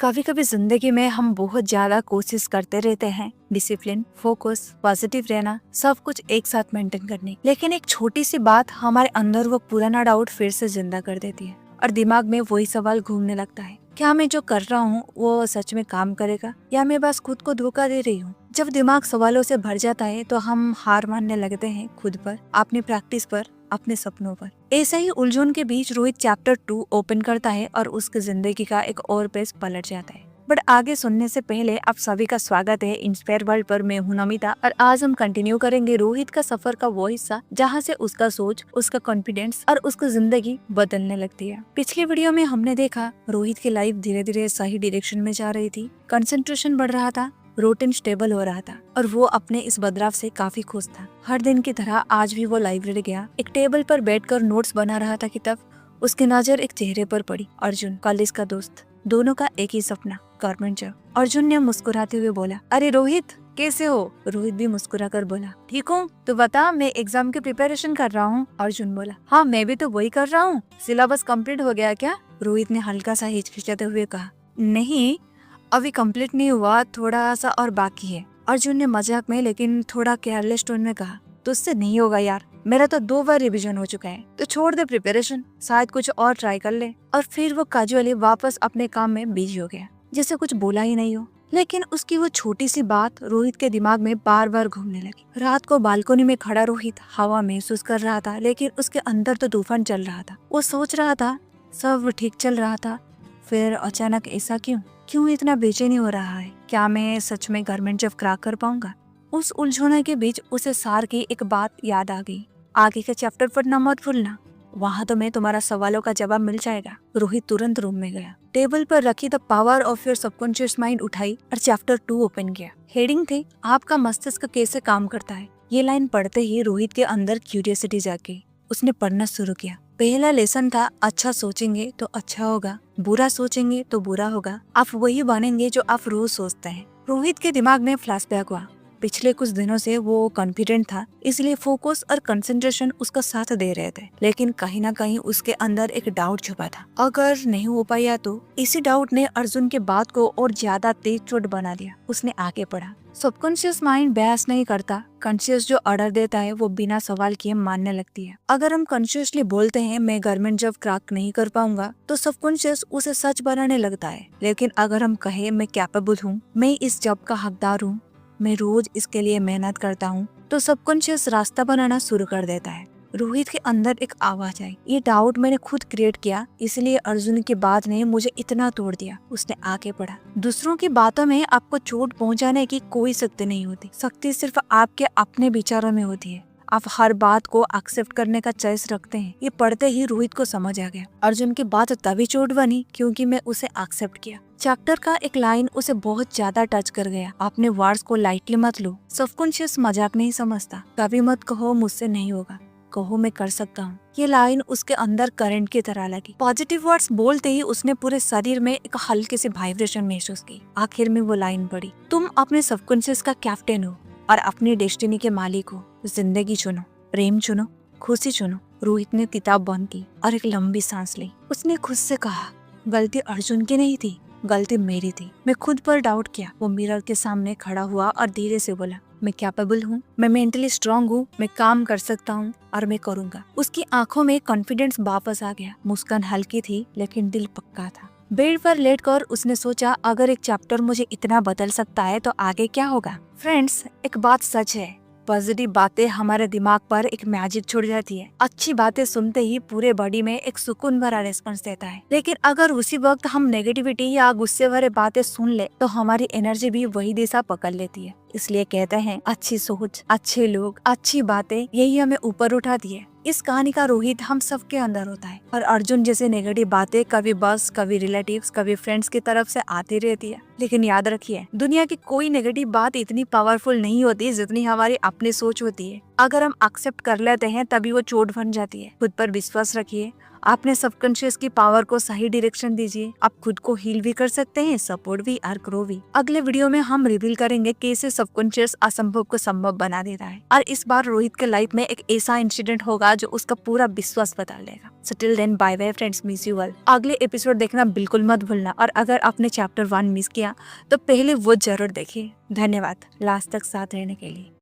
कभी कभी जिंदगी में हम बहुत ज्यादा कोशिश करते रहते हैं डिसिप्लिन, फोकस, पॉजिटिव रहना, सब कुछ एक साथ मेंटेन करने, लेकिन एक छोटी सी बात हमारे अंदर वो पुराना डाउट फिर से जिंदा कर देती है और दिमाग में वही सवाल घूमने लगता है, क्या मैं जो कर रहा हूँ वो सच में काम करेगा या मैं बस खुद को धोखा दे रही हूँ। जब दिमाग सवालों से भर जाता है तो हम हार मानने लगते हैं खुद पर, अपनी प्रैक्टिस पर, अपने सपनों पर। ऐसा ही उलझन के बीच रोहित चैप्टर 2 ओपन करता है और उसकी जिंदगी का एक और पेज पलट जाता है। बट आगे सुनने से पहले आप सभी का स्वागत है इंस्पायर वर्ल्ड पर। मैं हूं नमिता और आज हम कंटिन्यू करेंगे रोहित का सफर का वो हिस्सा जहां से उसका सोच, उसका कॉन्फिडेंस और उसकी जिंदगी बदलने लगती है। पिछली वीडियो में हमने देखा रोहित की लाइफ धीरे धीरे सही डायरेक्शन में जा रही थी, कंसंट्रेशन बढ़ रहा था, रूटीन स्टेबल हो रहा था और वो अपने इस बदलाव से काफी खुश था। हर दिन की तरह आज भी वो लाइब्रेरी गया, एक टेबल पर बैठकर नोट्स बना रहा था कि तब उसकी नजर एक चेहरे पर पड़ी। अर्जुन, कॉलेज का दोस्त, दोनों का एक ही सपना, गवर्नमेंट जॉब। अर्जुन ने मुस्कुराते हुए बोला, अरे रोहित कैसे हो? रोहित भी मुस्कुरा कर बोला, ठीक हूँ, तो बता, मैं एग्जाम की प्रिपरेशन कर रहा हूँ। अर्जुन बोला, हाँ मैं भी तो वही कर रहा हूँ। सिलेबस कंप्लीट हो गया क्या? रोहित ने हल्का सा हिचकिचाते हुए कहा, नहीं अभी कंप्लीट नहीं हुआ, थोड़ा सा और बाकी है। अर्जुन ने मजाक में लेकिन थोड़ा केयरलेस टोन में कहा, तुझसे नहीं होगा यार, मेरा तो 2 बार रिवीजन हो चुका है, तो छोड़ दे प्रिपरेशन, शायद कुछ और ट्राई कर ले। और फिर वो कैजुअली वापस अपने काम में बिजी हो गया, जैसे कुछ बोला ही नहीं हो। लेकिन उसकी वो छोटी सी बात रोहित के दिमाग में बार बार घूमने लगी। रात को बालकनी में खड़ा रोहित हवा महसूस कर रहा था, लेकिन उसके अंदर तो तूफान चल रहा था। वो सोच रहा था सब ठीक चल रहा था, फिर अचानक ऐसा क्यों इतना बेचैनी हो रहा है? क्या मैं सच में गवर्नमेंट जॉब क्रैक कर पाऊंगा? उस उलझन के बीच उसे सार की एक बात याद आ गई, आगे के चैप्टर पढ़ना मत भूलना, वहाँ तो मैं तुम्हारा सवालों का जवाब मिल जाएगा। रोहित तुरंत रूम में गया, टेबल पर रखी the power of your subconscious mind उठाई और चैप्टर 2 ओपन किया। हेडिंग थी, आपका मस्तिष्क कैसे काम करता है। ये लाइन पढ़ते ही रोहित के अंदर क्यूरियोसिटी जाग गई। उसने पढ़ना शुरू किया। पहला लेसन था, अच्छा सोचेंगे तो अच्छा होगा, बुरा सोचेंगे तो बुरा होगा, आप वही बनेंगे जो आप रोज सोचते हैं। रोहित के दिमाग में फ्लैशबैक हुआ। पिछले कुछ दिनों से वो कॉन्फिडेंट था, इसलिए फोकस और कंसंट्रेशन उसका साथ दे रहे थे, लेकिन कहीं ना कहीं उसके अंदर एक डाउट छुपा था, अगर नहीं हो पाया तो। इसी डाउट ने अर्जुन के बात को और ज्यादा तेज चोट बना दिया। उसने आगे पढ़ा, सबकॉन्शियस माइंड बहस नहीं करता, कॉन्शियस जो ऑर्डर देता है वो बिना सवाल किए मानने लगती है। अगर हम कॉन्शियसली बोलते हैं मैं गवर्नमेंट जॉब क्रैक नहीं कर पाऊंगा, तो सबकॉन्शियस उसे सच बनाने लगता है। लेकिन अगर हम कहें मैं कैपेबल हूँ, मैं इस जॉब का हकदार हूँ, मैं रोज इसके लिए मेहनत करता हूँ, तो सबकॉन्शियस रास्ता बनाना शुरू कर देता है। रोहित के अंदर एक आवाज आई, ये डाउट मैंने खुद क्रिएट किया, इसलिए अर्जुन की बात ने मुझे इतना तोड़ दिया। उसने आगे पढ़ा, दूसरों की बातों में आपको चोट पहुंचाने की कोई शक्ति नहीं होती, शक्ति सिर्फ आपके अपने विचारों में होती है। आप हर बात को एक्सेप्ट करने का चॉइस रखते हैं। ये पढ़ते ही रोहित को समझ आ गया, अर्जुन की बात तभी चोट बनी क्योंकि मैं उसे एक्सेप्ट किया। चैप्टर का एक लाइन उसे बहुत ज्यादा टच कर गया, अपने वर्ड्स को लाइटली मत लो, सबकॉन्शियस मजाक नहीं समझता। कभी मत कहो मुझसे नहीं होगा, कहो मैं कर सकता हूँ। ये लाइन उसके अंदर करंट की तरह लगी। पॉजिटिव वर्ड्स बोलते ही उसने पूरे शरीर में एक हल्के से वाइब्रेशन महसूस की। आखिर में वो लाइन पड़ी, तुम अपने सबकॉन्शियस का कैप्टन हो और अपनी डेस्टिनी के मालिक हो। जिंदगी चुनो, प्रेम चुनो, खुशी चुनो। रोहित ने किताब बंद की और एक लंबी सांस ली। उसने खुद से कहा, गलती अर्जुन की नहीं थी, गलती मेरी थी। मैं खुद पर डाउट किया। वो मिरर के सामने खड़ा हुआ और धीरे से बोला, मैं कैपेबल हूँ, मैं मेंटली स्ट्रांग हूँ, मैं काम कर सकता हूँ और मैं करूँगा। उसकी आंखों में कॉन्फिडेंस वापस आ गया। मुस्कान हल्की थी लेकिन दिल पक्का था। बेड पर लेटकर उसने सोचा, अगर एक चैप्टर मुझे इतना बदल सकता है तो आगे क्या होगा। फ्रेंड्स, एक बात सच है, पॉजिटिव बातें हमारे दिमाग पर एक मैजिक छोड़ जाती है। अच्छी बातें सुनते ही पूरे बॉडी में एक सुकून भरा रिस्पॉन्स देता है। लेकिन अगर उसी वक्त हम नेगेटिविटी या गुस्से भरे बातें सुन ले तो हमारी एनर्जी भी वही दिशा पकड़ लेती है। इसलिए कहते हैं, अच्छी सोच, अच्छे लोग, अच्छी बातें, यही हमें ऊपर उठाती है। इस कहानी का रोहित हम सबके अंदर होता है और अर्जुन जैसे नेगेटिव बातें कभी बस, कभी रिलेटिव्स, कभी फ्रेंड्स की तरफ से आती रहती है। लेकिन याद रखिए, दुनिया की कोई नेगेटिव बात इतनी पावरफुल नहीं होती जितनी हमारी अपनी सोच होती है। अगर हम एक्सेप्ट कर लेते हैं तभी वो चोट बन जाती है। खुद पर विश्वास रखिए आपने सबकॉन्शियस की पावर को सही डायरेक्शन दीजिए। आप खुद को हील भी कर सकते हैं, सपोर्ट भी और ग्रो भी। अगले वीडियो में हम रिवील करेंगे कैसे सबकॉन्शियस असंभव को संभव बना देता है, और इस बार रोहित के लाइफ में एक ऐसा इंसिडेंट होगा जो उसका पूरा विश्वास बदल देगा। So till then bye bye friends, miss you all. अगले एपिसोड देखना बिल्कुल मत भूलना, और अगर आपने चैप्टर 1 मिस किया तो पहले वो जरूर देखिए। धन्यवाद लास्ट तक साथ रहने के लिए।